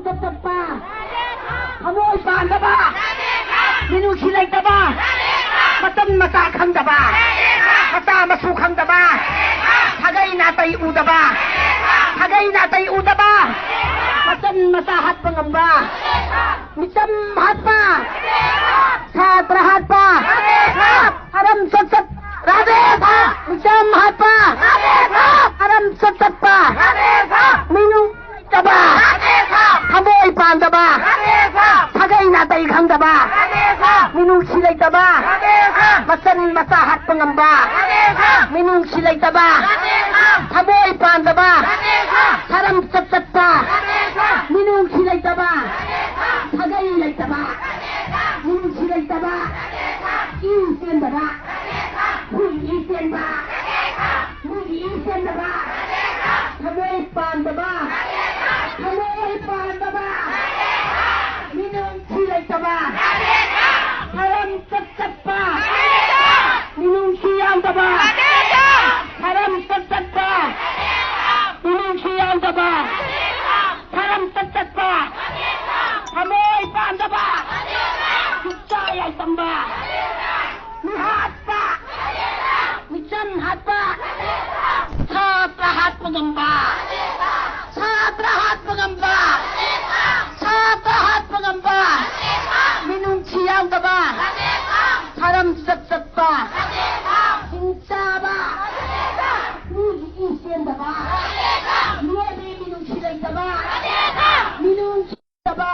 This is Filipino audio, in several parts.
tatapa. Hamoy paandaba. Minusilay daba. Matan matakang daba. Mata masukang daba. Hagay natay udaba. Hagay natay udaba. Matan masahat pangamba. Mitam hatpa. Satrahat pa. Aram satsat. Radhe Mitam hatpa. Aram satsat pa. Minung daba. Hamoy paandaba. Hagay natay kang daba. Minung silay daba. Matan masahat pangamba. Minung silay daba. Hamoy paandaba. Haram satsat pa. Minung silay daba. Hagay lay daba. Minung silay daba. Isen daba. Huy isen ba. Huy isen daba. Hamoy paandaba. Hamoy paandaba. Minung silay daba. Haram satsat pa. Minung siyang daba. Haram satsat pa. Minung siyang daba. Haram satsat pa. Hamoy paandaba. Sayay tamba. Mihat pa. Misan hat pa. Satrahat pagamba. Satrahat pagamba. Satrahat pagamba. Minung siyang daba. Haram satsat pa. Hinsa ba. Nugi isyan daba. Nuwabi minung silay daba. Minung silay daba.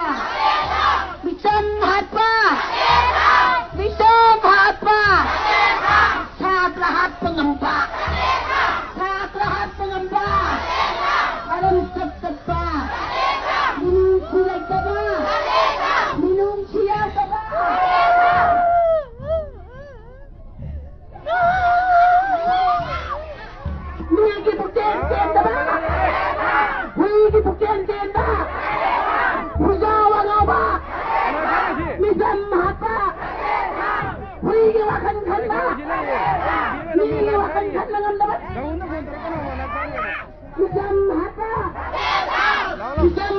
Misan hat pa. Misan hat pa. Satrahat pangamba. Satrahat pangamba. Haram satsat pa. Minung silay daba. Minung siyang daba. Huwigi bukyan daba. Huwigi bukyan daba. Hujawa nga ba? Misam hata. Huwigi wakan kan ba? Huwigi wakan kan lang ang dapat. Misam hata. Misam